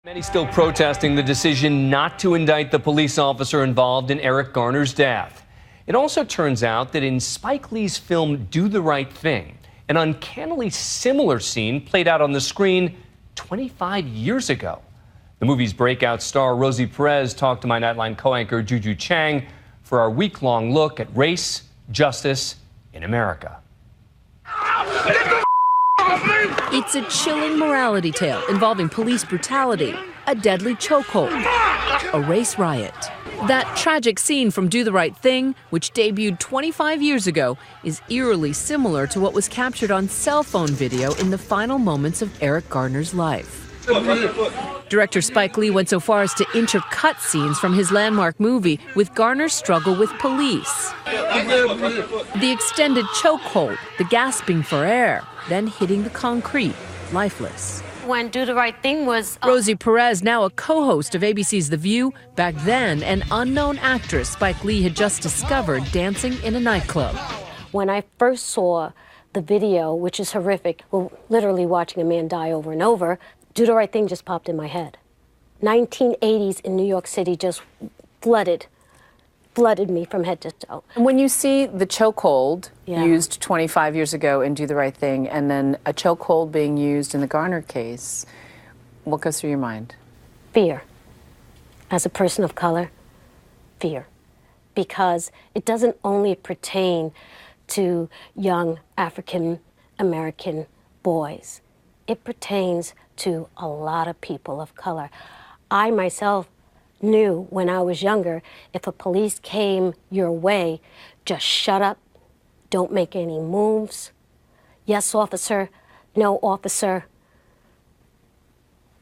Many still protesting the decision not to indict the police officer involved in Eric Garner's death. It also turns out that in Spike Lee's film Do the Right Thing, an uncannily similar scene played out on the screen 25 years ago. The movie's breakout star Rosie Perez talked to my Nightline co-anchor Juju Chang for our week-long look at race, justice in America. It's a chilling morality tale involving police brutality, a deadly chokehold, a race riot. That tragic scene from Do the Right Thing, which debuted 25 years ago, is eerily similar to what was captured on cell phone video in the final moments of Eric Garner's life. Director Spike Lee went so far as to intercut scenes from his landmark movie with Garner's struggle with police. The extended chokehold, the gasping for air, then hitting the concrete, lifeless. When Do the Right Thing was... Rosie Perez, now a co-host of ABC's The View, back then an unknown actress Spike Lee had just discovered dancing in a nightclub. When I first saw the video, which is horrific, well, literally watching a man die over and over, Do the Right Thing just popped in my head. 1980s in New York City just flooded me from head to toe. And when you see the chokehold Yeah. used 25 years ago in Do the Right Thing, and then a chokehold being used in the Garner case, what goes through your mind? Fear. As a person of color, fear. Because it doesn't only pertain to young African American boys. It pertains to a lot of people of color. I myself knew when I was younger, if a police came your way, just shut up, don't make any moves. Yes, officer, no, officer.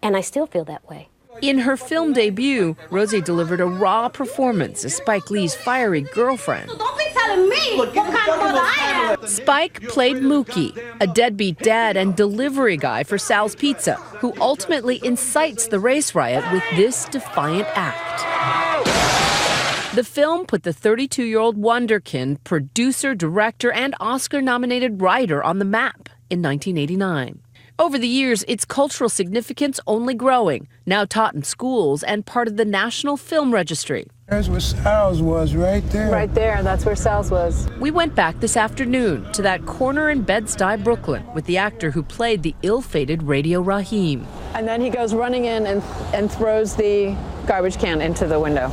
And I still feel that way. In her film debut, Rosie delivered a raw performance as Spike Lee's fiery girlfriend. Don't be telling me what kind of mother I am. Spike played Mookie, a deadbeat dad and delivery guy for Sal's Pizza, who ultimately incites the race riot with this defiant act. The film put the 32-year-old wonderkind, producer, director, and Oscar-nominated writer on the map in 1989. Over the years, its cultural significance only growing, now taught in schools and part of the National Film Registry. There's where Sal's was, right there. Right there, that's where Sal's was. We went back this afternoon to that corner in Bed-Stuy, Brooklyn, with the actor who played the ill-fated Radio Raheem. And then he goes running in and throws the garbage can into the window.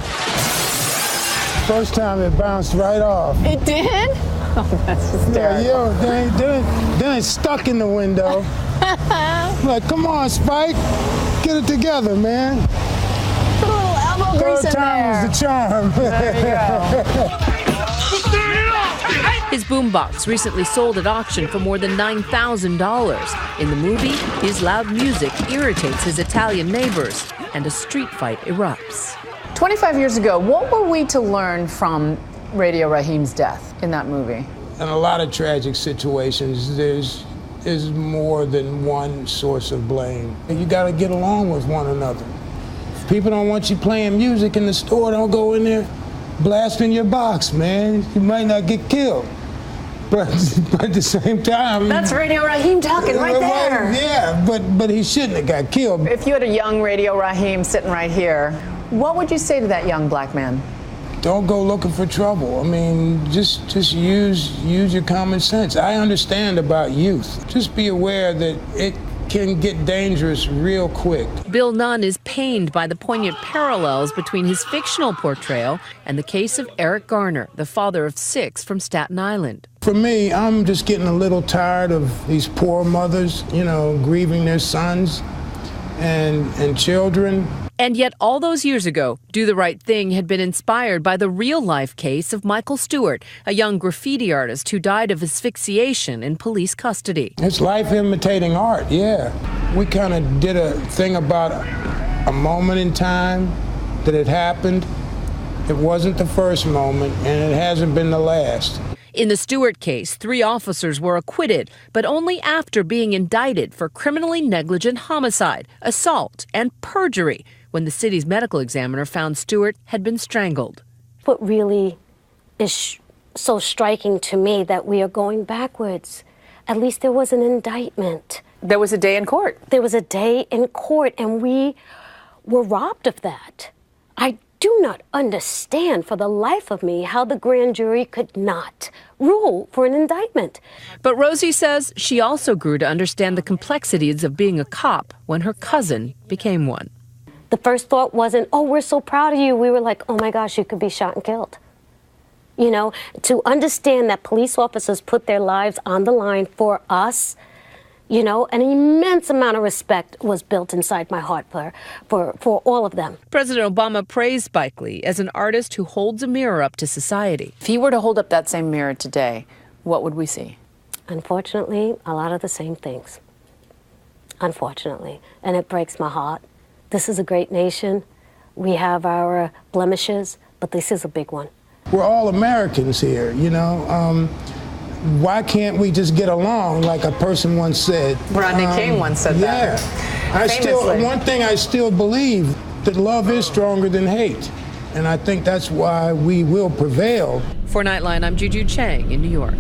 First time it bounced right off. It did? Oh, that's hysterical. Yeah, then it's stuck in the window. Like, come on, Spike, get it together, man. Put a little elbow grease in Third time there. is the charm. There you go. His boombox recently sold at auction for more than $9,000. In the movie, his loud music irritates his Italian neighbors, and a street fight erupts. 25 years ago, what were we to learn from Radio Raheem's death in that movie? In a lot of tragic situations, there's more than one source of blame. You gotta get along with one another. If people don't want you playing music in the store, don't go in there blasting your box, man. You might not get killed. But at the same time... That's Radio Raheem talking right there. Yeah, but he shouldn't have got killed. If you had a young Radio Raheem sitting right here, what would you say to that young black man? Don't go looking for trouble. I mean, just use your common sense. I understand about youth. Just be aware that it can get dangerous real quick. Bill Nunn is pained by the poignant parallels between his fictional portrayal and the case of Eric Garner, the father of 6 from Staten Island. For me, I'm just getting a little tired of these poor mothers, grieving their sons and children. And yet all those years ago, Do the Right Thing had been inspired by the real-life case of Michael Stewart, a young graffiti artist who died of asphyxiation in police custody. It's life imitating art, yeah. We kind of did a thing about a moment in time that had happened. It wasn't the first moment, and it hasn't been the last. In the Stewart case, 3 officers were acquitted, but only after being indicted for criminally negligent homicide, assault, and perjury, when the city's medical examiner found Stewart had been strangled. What really is so striking to me that we are going backwards. At least there was an indictment. There was a day in court. There was a day in court, and we were robbed of that. I do not understand for the life of me how the grand jury could not rule for an indictment. But Rosie says she also grew to understand the complexities of being a cop when her cousin became one. The first thought wasn't, oh, we're so proud of you. We were like, oh my gosh, you could be shot and killed. You know, to understand that police officers put their lives on the line for us, you know, an immense amount of respect was built inside my heart for all of them. President Obama praised Spike Lee as an artist who holds a mirror up to society. If he were to hold up that same mirror today, what would we see? Unfortunately, a lot of the same things. Unfortunately. And it breaks my heart. This is a great nation. We have our blemishes, but this is a big one. We're all Americans here, you know. Why can't we just get along, like a person once said? Rodney King once said that. Yeah. One thing I still believe, that love is stronger than hate. And I think that's why we will prevail. For Nightline, I'm Juju Chang in New York.